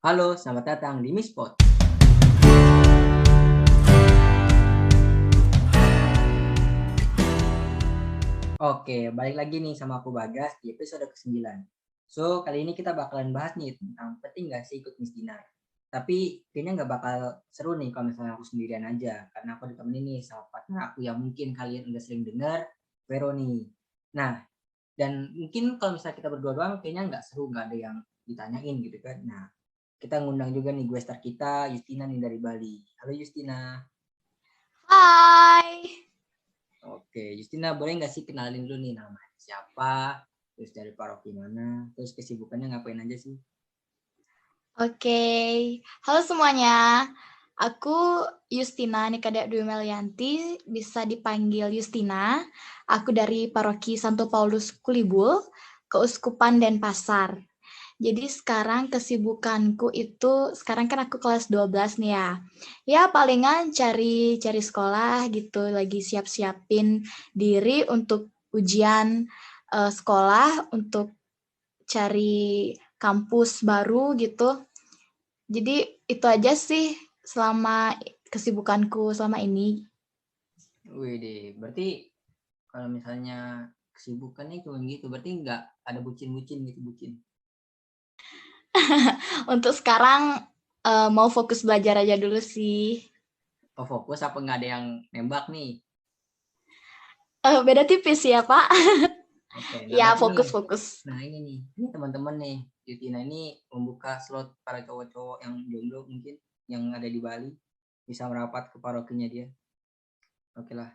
Halo, selamat datang di Mispot. Oke, balik lagi nih sama aku Bagas di episode ke-9. So, kali ini kita bakalan bahas nih tentang penting nggak sih ikut Miss Dinar. Tapi kayaknya nggak bakal seru nih kalau misalnya aku sendirian aja. Karena aku ditemenin nih sama partner aku yang mungkin kalian udah sering dengar, Vero nih. Nah, dan mungkin kalau misalnya kita berdua doang kayaknya nggak seru, nggak ada yang ditanyain gitu kan. Nah, kita ngundang juga nih gue star kita, Justina nih dari Bali. Halo Justina. Hai. Oke, Justina boleh nggak sih kenalin dulu nih namanya siapa, terus dari paroki mana, terus kesibukannya ngapain aja sih? Oke. Halo semuanya. Aku Justina Nikada Dwi Melianti, bisa dipanggil Justina. Aku dari Paroki Santo Paulus Kulibul, Keuskupan Denpasar. Jadi sekarang kesibukanku itu, sekarang kan aku kelas 12 nih ya. Ya palingan cari sekolah gitu, lagi siap-siapin diri untuk ujian sekolah, untuk cari kampus baru gitu. Jadi itu aja sih selama kesibukanku selama ini. Wih deh, berarti kalau misalnya kesibukannya cuma gitu, berarti nggak ada bucin-bucin gitu, bucin. Untuk sekarang mau fokus belajar aja dulu sih. Oh fokus apa nggak ada yang nembak nih? Beda tipis ya Pak. Oke, nah Ya berarti nih, fokus-fokus. nah ini teman-teman nih, Justina ini membuka slot para cowok-cowok yang jomblo mungkin, yang ada di Bali, bisa merapat ke parokinya dia. Oke lah,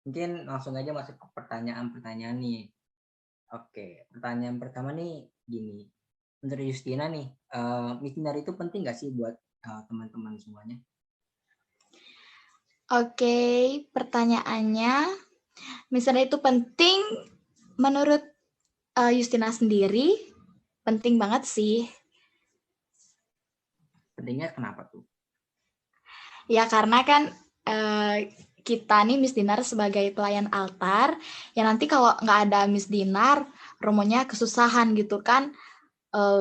mungkin langsung aja masuk ke pertanyaan-pertanyaan nih. Oke, pertanyaan pertama nih gini. Menurut Justina nih, Miss itu penting nggak sih buat teman-teman semuanya? Oke, pertanyaannya, misalnya itu penting menurut Justina sendiri, penting banget sih. Pentingnya kenapa tuh? Ya karena kan kita nih Miss Dinar sebagai pelayan altar, ya nanti kalau nggak ada Miss Dinar, romonya kesusahan gitu kan,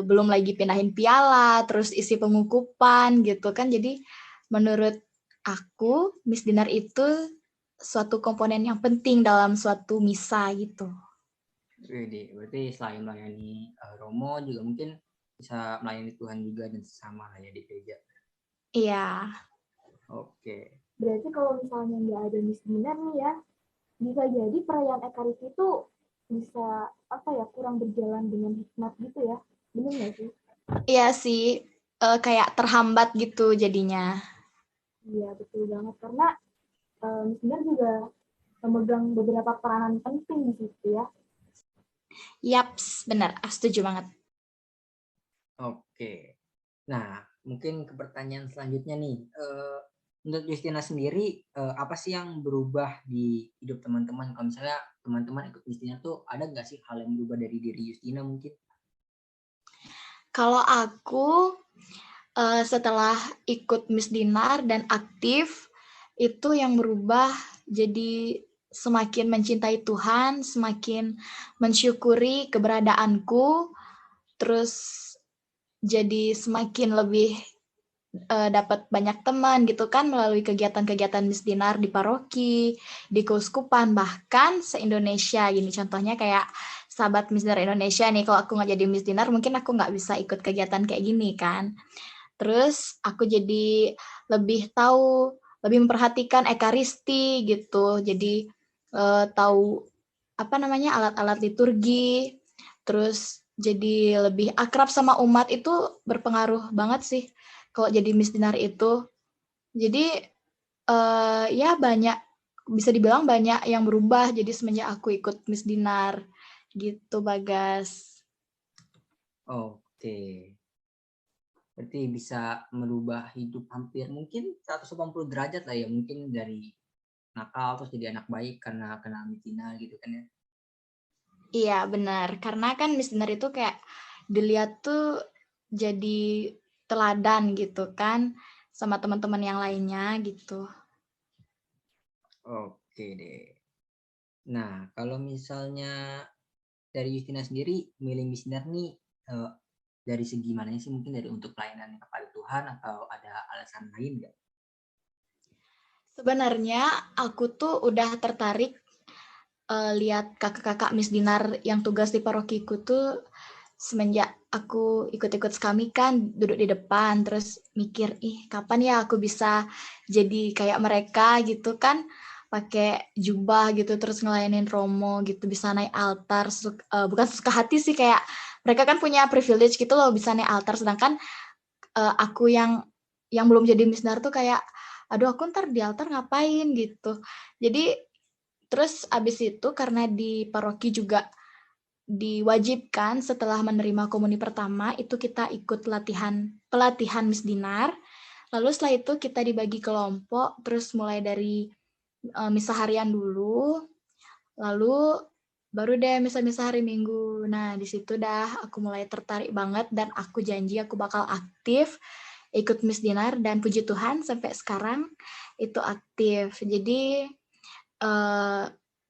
belum lagi pindahin piala, terus isi pengukupan gitu kan. Jadi menurut aku Miss Dinar itu suatu komponen yang penting dalam suatu misa gitu. Wih, berarti selain melayani Romo juga mungkin bisa melayani Tuhan juga dan sesama lah ya di gereja. Iya. Oke. Berarti kalau misalnya nggak ada Miss Dinar nih ya, bisa jadi perayaan Ekaristi itu bisa apa ya kurang berjalan dengan hikmat gitu ya, bener nggak sih? Iya sih, kayak terhambat gitu jadinya. Iya betul banget karena Miss Dinar juga memegang beberapa peranan penting di situ ya. Yaps, benar, setuju banget. Oke. Nah, mungkin ke pertanyaan selanjutnya nih. Menurut Justina sendiri, apa sih yang berubah di hidup teman-teman? Kalau misalnya teman-teman ikut Justina tuh, ada nggak sih hal yang berubah dari diri Justina mungkin? Kalau aku setelah ikut Miss Dinar dan aktif, itu yang berubah jadi semakin mencintai Tuhan, semakin mensyukuri keberadaanku, terus jadi semakin lebih dapat banyak teman gitu kan melalui kegiatan-kegiatan Miss Dinar di paroki, di keuskupan, bahkan se-Indonesia gini. Contohnya kayak sahabat Miss Dinar Indonesia nih, kalau aku nggak jadi Miss Dinar mungkin aku nggak bisa ikut kegiatan kayak gini kan. Terus aku jadi lebih tahu, lebih memperhatikan ekaristi gitu. Jadi tahu apa namanya alat-alat liturgi. Terus jadi lebih akrab sama umat itu berpengaruh banget sih kalau jadi Miss Dinar itu. Jadi ya banyak bisa dibilang banyak yang berubah jadi semenjak aku ikut Miss Dinar gitu Bagas. Oke. Berarti bisa merubah hidup hampir mungkin 180 derajat lah ya. Mungkin dari nakal terus jadi anak baik karena kena Mitina gitu kan ya. Iya benar, karena kan Miss Dinar itu kayak dilihat tuh jadi teladan gitu kan sama teman-teman yang lainnya gitu. Oke deh. Nah, kalau misalnya dari Justina sendiri milih Miss Dinar nih, dari segi mananya sih, mungkin dari untuk pelayanan kepada Tuhan atau ada alasan lain nggak? Sebenarnya aku tuh udah tertarik lihat kakak-kakak Miss Dinar yang tugas di parokiku tuh semenjak aku ikut-ikut skami kan duduk di depan terus mikir kapan ya aku bisa jadi kayak mereka gitu kan, pakai jubah gitu terus ngelayanin romo gitu, bisa naik altar, bukan suka hati sih, kayak mereka kan punya privilege gitu loh bisa naik altar, sedangkan aku yang belum jadi Miss Dinar tuh kayak aduh aku ntar di altar ngapain gitu. Jadi terus abis itu karena di paroki juga diwajibkan setelah menerima komuni pertama itu kita ikut pelatihan Miss Dinar. Lalu setelah itu kita dibagi kelompok, terus mulai dari misa harian dulu, lalu baru deh misa-misa hari Minggu. Nah di situ dah aku mulai tertarik banget dan aku janji aku bakal aktif ikut Miss Dinar dan puji Tuhan sampai sekarang itu aktif. Jadi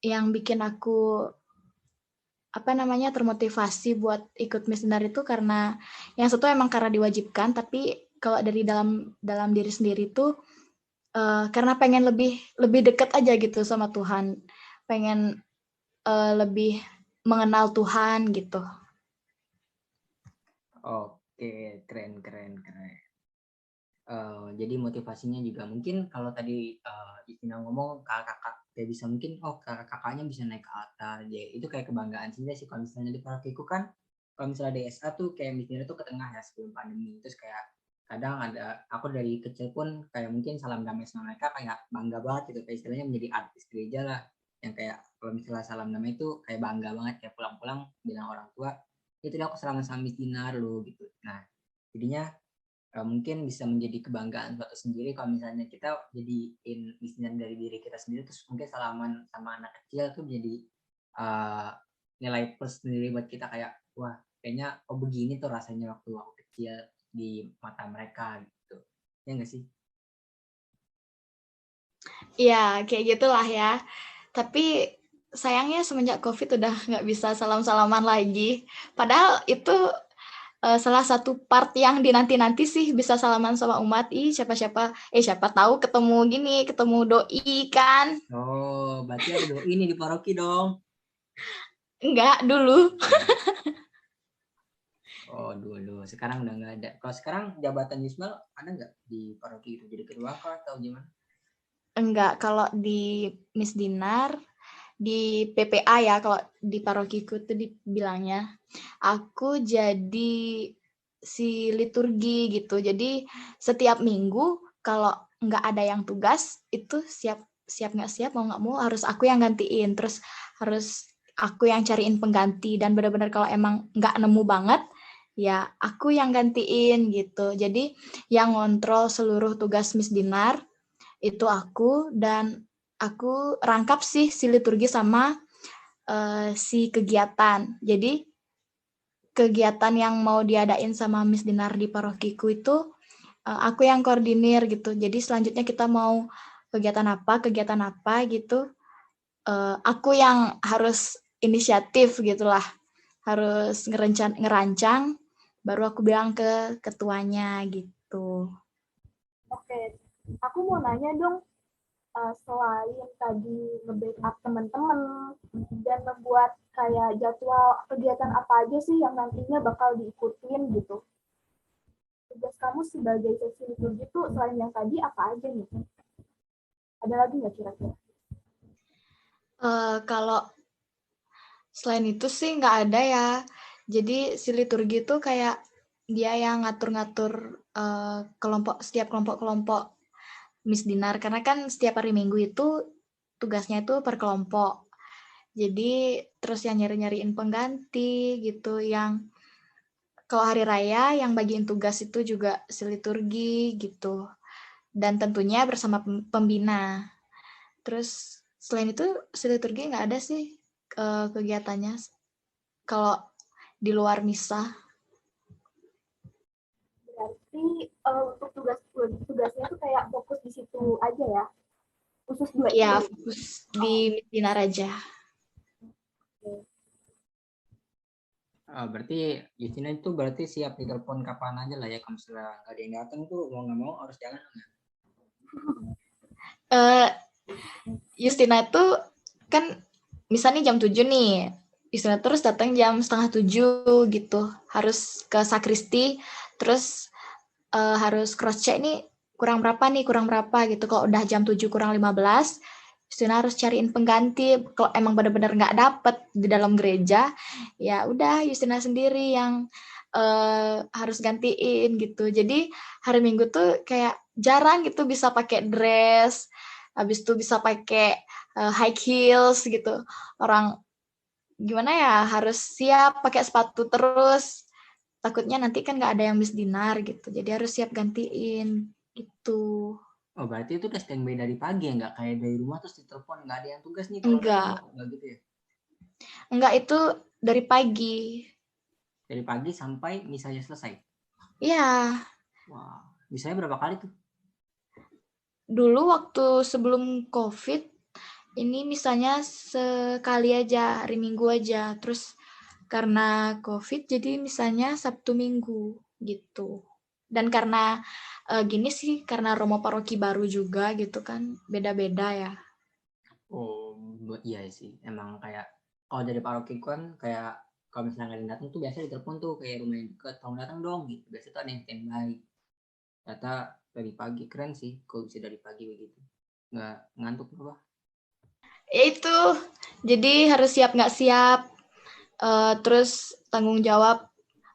yang bikin aku termotivasi buat ikut Miss Dinar itu karena yang satu emang karena diwajibkan, tapi kalau dari dalam diri sendiri tuh karena pengen lebih dekat aja gitu sama Tuhan, pengen lebih mengenal Tuhan gitu. Oke, keren. Jadi motivasinya juga mungkin kalau tadi Justina ngomong kakak kayak bisa mungkin kakaknya bisa naik ke altar, ya itu kayak kebanggaan sih kalau misalnya di parokiku kan, kalau misalnya DSA tuh kayak misalnya tuh ke tengah ya sebelum pandemi, terus kayak kadang ada aku dari kecil pun kayak mungkin salam damai sama mereka kayak bangga banget gitu, kayak istilahnya menjadi artis gereja lah, yang kayak kalau misalnya salam damai itu kayak bangga banget, kayak pulang-pulang bilang orang tua itu aku salaman sama Miss Dinar lo gitu. Nah jadinya mungkin bisa menjadi kebanggaan suatu sendiri kalau misalnya kita jadiin bisnis dari diri kita sendiri, terus mungkin salaman sama anak kecil tuh jadi nilai plus sendiri buat kita, kayak wah kayaknya begini tuh rasanya waktu aku kecil di mata mereka gitu, ya nggak sih? Iya kayak gitulah ya, tapi sayangnya semenjak COVID udah nggak bisa salam-salaman lagi, padahal itu salah satu part yang dinanti-nanti sih bisa salaman sama umat. Siapa tahu ketemu doi kan. Oh berarti ada doi nih di paroki dong. Enggak, dulu. Oh dulu, sekarang udah nggak ada. Kalau sekarang jabatan Yusmal ada nggak di paroki itu, jadi ketua atau gimana? Enggak, kalau di Miss Dinar, di PPA ya, kalau di parokiku tuh dibilangnya, aku jadi si liturgi gitu. Jadi setiap minggu kalau nggak ada yang tugas, itu siap nggak siap, mau nggak mau harus aku yang gantiin. Terus harus aku yang cariin pengganti, dan benar-benar kalau emang nggak nemu banget, ya aku yang gantiin gitu. Jadi yang ngontrol seluruh tugas Miss Dinar itu aku, dan aku rangkap sih si liturgi sama si kegiatan. Jadi kegiatan yang mau diadain sama Miss Dinar di parokiku itu aku yang koordinir gitu. Jadi selanjutnya kita mau kegiatan apa gitu, aku yang harus inisiatif gitulah, harus ngerancang, baru aku bilang ke ketuanya gitu. Oke, aku mau nanya dong, selain tadi nge-backup teman-teman dan membuat kayak jadwal kegiatan apa aja sih yang nantinya bakal diikutin gitu. Tugas kamu sebagai sesi liturgi tuh selain yang tadi apa aja nih? Ada lagi nggak kira-kira? Kalau selain itu sih nggak ada ya. Jadi si liturgi itu kayak dia yang ngatur-ngatur setiap kelompok-kelompok Miss Dinar, karena kan setiap hari Minggu itu tugasnya itu per kelompok. Jadi terus yang nyari-nyariin pengganti gitu, yang kalau hari raya yang bagiin tugas itu juga si liturgi gitu. Dan tentunya bersama pembina. Terus selain itu si liturgi nggak ada sih kegiatannya kalau di luar misa. Berarti untuk tugasnya tuh kayak fokus di situ aja ya? Khusus dua itu? Ya, fokus di Miss Dinar aja. Berarti Justina itu berarti siap ditelepon kapan aja lah ya, kalau misalnya nggak ada yang datang tuh mau nggak mau harus jalan. Eh, Justina itu kan misalnya jam 7 nih, Justina terus datang jam setengah 7 gitu, harus ke sakristi, terus harus cross check nih kurang berapa gitu. Kalau udah jam 7 kurang 15, Justina harus cariin pengganti. Kalau emang benar-benar nggak dapet di dalam gereja, ya udah Justina sendiri yang harus gantiin gitu. Jadi hari Minggu tuh kayak jarang gitu bisa pakai dress, habis itu bisa pakai high heels gitu. Orang gimana ya, harus siap pakai sepatu terus. Takutnya nanti kan nggak ada yang misdinar gitu. Jadi harus siap gantiin gitu. Oh, berarti itu udah standby dari pagi ya, nggak kayak dari rumah terus ditelepon nggak ada yang tugas nih tolong Enggak. datang, nggak gitu ya? Enggak, itu dari pagi. Dari pagi sampai misalnya selesai. Iya. Wah, misalnya berapa kali tuh? Dulu waktu sebelum COVID, ini misalnya sekali aja, hari Minggu aja. Terus karena COVID, jadi misalnya Sabtu Minggu gitu. Dan karena gini sih, karena Romo Paroki baru juga gitu kan, beda-beda ya. Oh, iya sih. Emang kayak kalau dari paroki kan kayak kalau misalnya nggak ada yang datang tuh biasa ditelepon tuh kayak rumah yang deket, tolong datang dong gitu. Biasa tuh ada yang standby. Ternyata dari pagi keren sih kalau bisa dari pagi begitu. Nggak ngantuk apa? Ya itu, jadi harus siap nggak siap. Terus tanggung jawab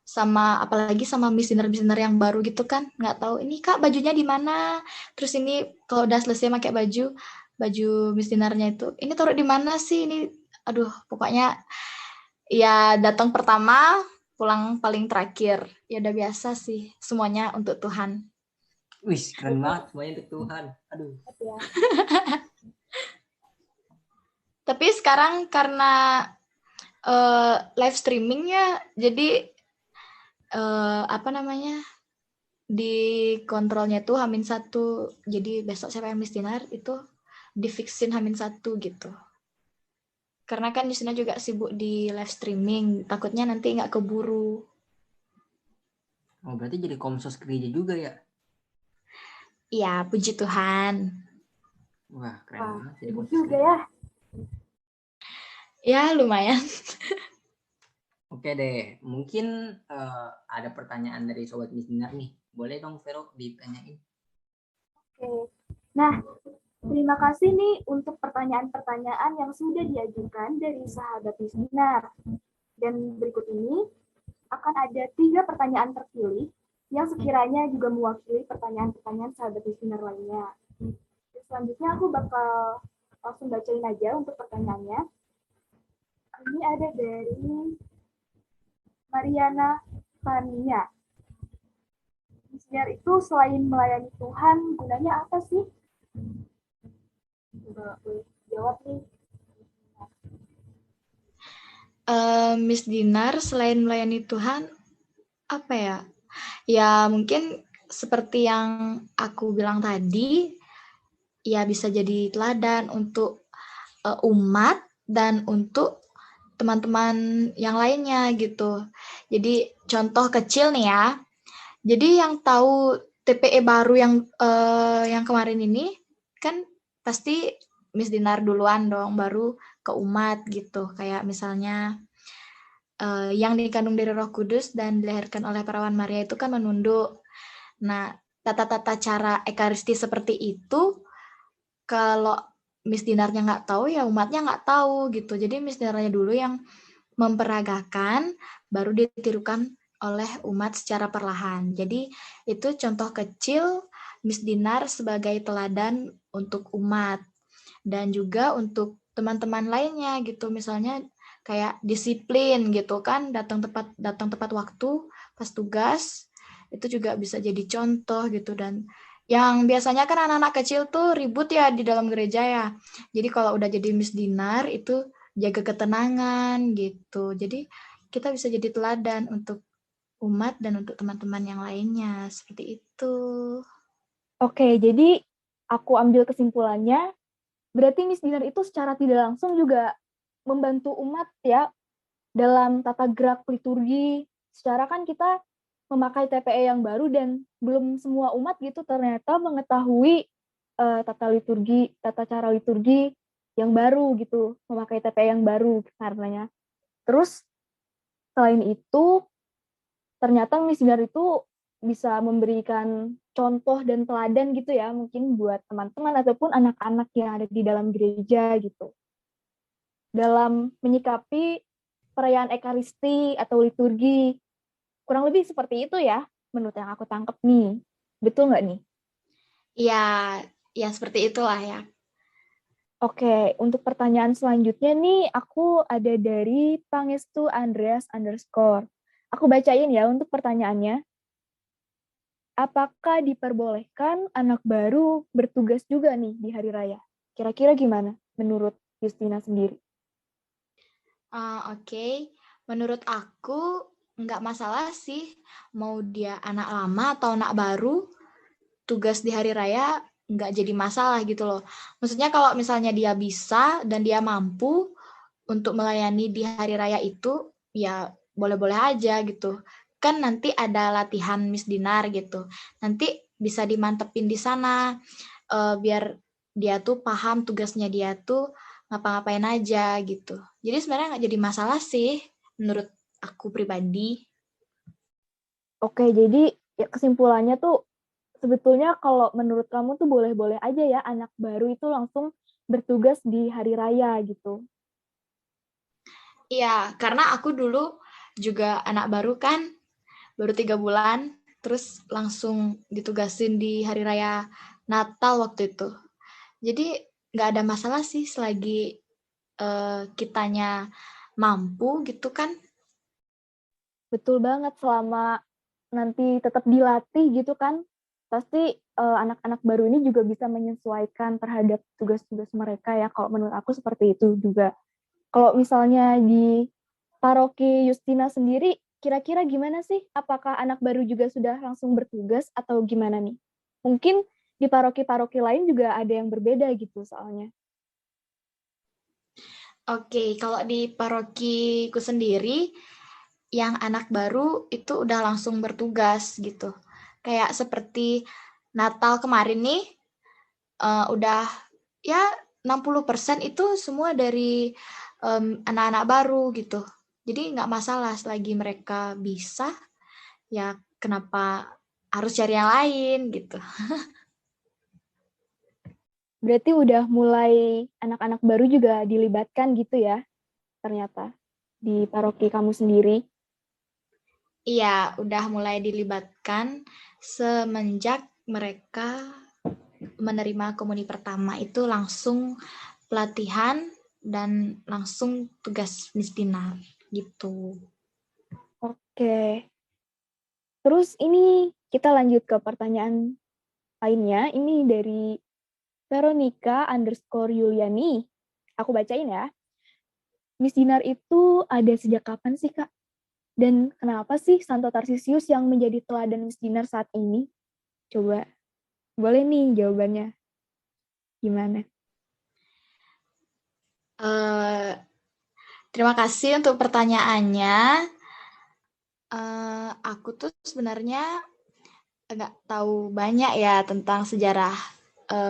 sama apalagi sama missioner yang baru gitu kan, nggak tahu ini Kak bajunya di mana, terus ini kalau udah selesai pakai baju missionernya itu ini taruh di mana sih ini, aduh pokoknya ya datang pertama pulang paling terakhir, ya udah biasa sih, semuanya untuk Tuhan. Wih, keren banget semuanya untuk Tuhan. Aduh. Ya. Tapi sekarang karena live streamingnya jadi apa namanya, di kontrolnya tuh H-1, jadi besok siapa yang misdinar itu difiksin H-1 gitu. Karena kan Justina juga sibuk di live streaming, takutnya nanti nggak keburu. Oh, berarti jadi komsos gereja juga ya? Iya, puji Tuhan. Wah, keren banget jadi komsos Juga gereja. ya. Ya, lumayan. Oke deh, mungkin ada pertanyaan dari Sobat Misdinar nih. Boleh dong Vero ditanyain? Oke. Nah, terima kasih nih untuk pertanyaan-pertanyaan yang sudah diajukan dari sahabat Misdinar. Dan berikut ini akan ada 3 pertanyaan terpilih yang sekiranya juga mewakili pertanyaan-pertanyaan sahabat Misdinar lainnya. Selanjutnya aku bakal langsung bacain aja untuk pertanyaannya. Ini ada dari Mariana Tania. Misdinar itu selain melayani Tuhan, gunanya apa sih? Coba jawab nih. Miss Dinar selain melayani Tuhan, apa ya? Ya mungkin seperti yang aku bilang tadi, ya bisa jadi teladan untuk umat dan untuk teman-teman yang lainnya gitu. Jadi contoh kecil nih ya. Jadi yang tahu TPE baru yang kemarin ini kan pasti Miss Dinar duluan dong, baru ke umat gitu. Kayak misalnya yang dikandung dari Roh Kudus dan dilahirkan oleh Perawan Maria itu kan menunduk. Nah, tata-tata cara ekaristi seperti itu kalau Miss Dinarnya nggak tahu, ya umatnya nggak tahu gitu. Jadi Miss Dinarnya dulu yang memperagakan, baru ditirukan oleh umat secara perlahan. Jadi itu contoh kecil Miss Dinar sebagai teladan untuk umat dan juga untuk teman-teman lainnya gitu. Misalnya kayak disiplin gitu kan, datang tepat waktu pas tugas, itu juga bisa jadi contoh gitu. Dan yang biasanya kan anak-anak kecil tuh ribut ya di dalam gereja ya. Jadi kalau udah jadi Miss Dinar itu jaga ketenangan gitu. Jadi kita bisa jadi teladan untuk umat dan untuk teman-teman yang lainnya. Seperti itu. Oke, jadi aku ambil kesimpulannya, berarti Miss Dinar itu secara tidak langsung juga membantu umat ya, dalam tata gerak liturgi. Secara kan kita memakai TPE yang baru dan belum semua umat gitu ternyata mengetahui tata cara liturgi yang baru gitu, memakai TPE yang baru karenanya. Terus selain itu ternyata misinar itu bisa memberikan contoh dan teladan gitu ya, mungkin buat teman-teman ataupun anak-anak yang ada di dalam gereja gitu. Dalam menyikapi perayaan Ekaristi atau liturgi. Kurang lebih seperti itu ya, menurut yang aku tangkap nih. Betul nggak nih? Iya, ya seperti itulah ya. Oke, untuk pertanyaan selanjutnya nih, aku ada dari Pangestu Andreas _ Aku bacain ya untuk pertanyaannya. Apakah diperbolehkan anak baru bertugas juga nih di hari raya? Kira-kira gimana menurut Justina sendiri? Oke. Menurut aku nggak masalah sih mau dia anak lama atau anak baru, tugas di hari raya nggak jadi masalah gitu loh. Maksudnya kalau misalnya dia bisa dan dia mampu untuk melayani di hari raya itu, ya boleh-boleh aja gitu. Kan nanti ada latihan Miss Dinar gitu. Nanti bisa dimantepin di sana, biar dia tuh paham tugasnya dia tuh ngapa-ngapain aja gitu. Jadi sebenarnya nggak jadi masalah sih menurut aku pribadi. Oke, jadi ya kesimpulannya tuh sebetulnya kalau menurut kamu tuh boleh-boleh aja ya anak baru itu langsung bertugas di hari raya gitu. Iya, karena aku dulu juga anak baru kan, baru 3 bulan, terus langsung ditugasin di hari raya Natal waktu itu. Jadi nggak ada masalah sih selagi kitanya mampu gitu kan. Betul banget, selama nanti tetap dilatih gitu kan, pasti anak-anak baru ini juga bisa menyesuaikan terhadap tugas-tugas mereka ya. Kalau menurut aku seperti itu juga. Kalau misalnya di Paroki Justina sendiri, kira-kira gimana sih? Apakah anak baru juga sudah langsung bertugas atau gimana nih? Mungkin di paroki-paroki lain juga ada yang berbeda gitu soalnya. Oke, kalau di parokiku sendiri, yang anak baru itu udah langsung bertugas gitu. Kayak seperti Natal kemarin nih, udah ya 60% itu semua dari anak-anak baru gitu. Jadi nggak masalah selagi mereka bisa, ya kenapa harus cari yang lain gitu. Berarti udah mulai anak-anak baru juga dilibatkan gitu ya, ternyata, di paroki kamu sendiri. Iya, udah mulai dilibatkan semenjak mereka menerima komuni pertama itu langsung pelatihan dan langsung tugas Miss Dinar gitu. Oke. Terus ini kita lanjut ke pertanyaan lainnya. Ini dari Veronica _Yuliani. Aku bacain ya. Miss Dinar itu ada sejak kapan sih, Kak? Dan kenapa sih Santo Tarsisius yang menjadi teladan Miss Dinar saat ini? Coba, boleh nih jawabannya. Gimana? Terima kasih untuk pertanyaannya. Aku tuh sebenarnya nggak tahu banyak ya tentang sejarah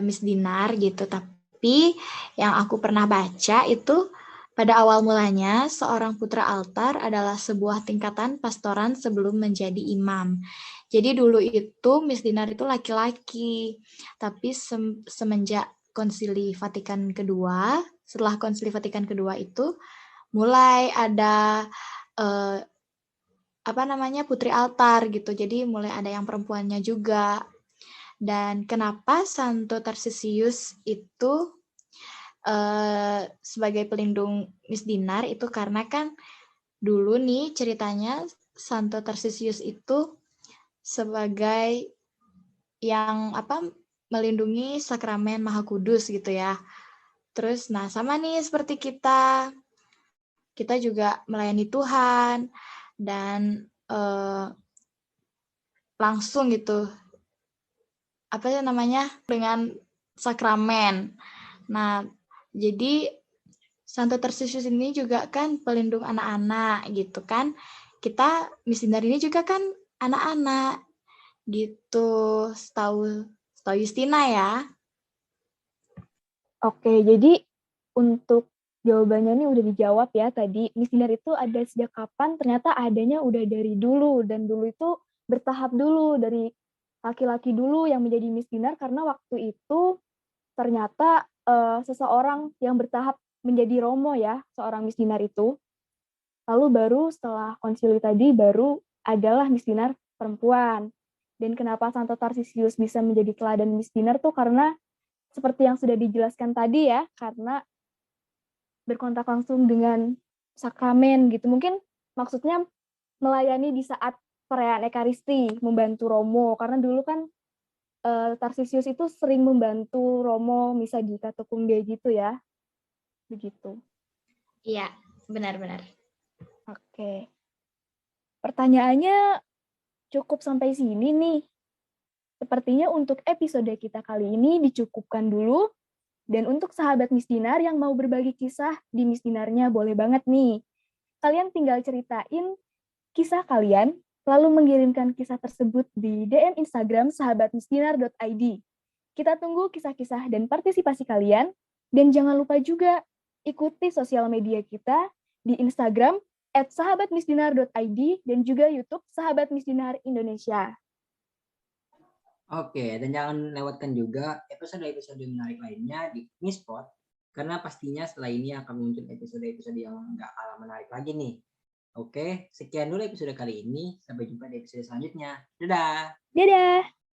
Miss Dinar gitu, tapi yang aku pernah baca itu pada awal mulanya seorang putra altar adalah sebuah tingkatan pastoran sebelum menjadi imam. Jadi dulu itu Miss Dinar itu laki-laki, tapi semenjak Konsili Vatikan kedua, setelah Konsili Vatikan kedua itu mulai ada putri altar gitu. Jadi mulai ada yang perempuannya juga. Dan kenapa Santo Tarsisius itu sebagai pelindung Miss Dinar itu karena kan dulu nih ceritanya Santo Tarsisius itu sebagai yang melindungi sakramen Maha Kudus gitu ya. Terus nah sama nih seperti kita juga melayani Tuhan dan langsung gitu dengan sakramen. Nah, jadi Santo Tarsius ini juga kan pelindung anak-anak gitu kan. Kita Miss Dinar ini juga kan anak-anak gitu. Setahu Justina ya. Oke, jadi untuk jawabannya ini udah dijawab ya tadi. Miss Dinar itu ada sejak kapan? Ternyata adanya udah dari dulu, dan dulu itu bertahap dulu, dari laki-laki dulu yang menjadi Miss Dinar, karena waktu itu ternyata seseorang yang bertahap menjadi Romo ya, seorang Miss Dinar itu. Lalu baru setelah konsili tadi baru adalah Miss Dinar perempuan. Dan kenapa Santo Tarsisius bisa menjadi teladan Miss Dinar tuh karena seperti yang sudah dijelaskan tadi ya, karena berkontak langsung dengan sakramen gitu. Mungkin maksudnya melayani di saat perayaan Ekaristi, membantu Romo. Karena dulu kan Tarsisius itu sering membantu Romo misa di katakumbe gitu ya. Begitu. Iya, benar-benar. Oke. Pertanyaannya cukup sampai sini nih. Sepertinya untuk episode kita kali ini dicukupkan dulu. Dan untuk sahabat Miss Dinar yang mau berbagi kisah di Miss Dinarnya boleh banget nih. Kalian tinggal ceritain kisah kalian, lalu mengirimkan kisah tersebut di DM Instagram sahabatmissdinar.id. Kita tunggu kisah-kisah dan partisipasi kalian. Dan jangan lupa juga ikuti sosial media kita di Instagram @sahabatmissdinar.id dan juga YouTube Sahabat Miss Dinar Indonesia. Oke, dan jangan lewatkan juga episode-episode menarik lainnya di Misspot, karena pastinya setelah ini akan muncul episode-episode yang nggak kalah menarik lagi nih. Oke, sekian dulu episode kali ini. Sampai jumpa di episode selanjutnya. Dadah! Dadah!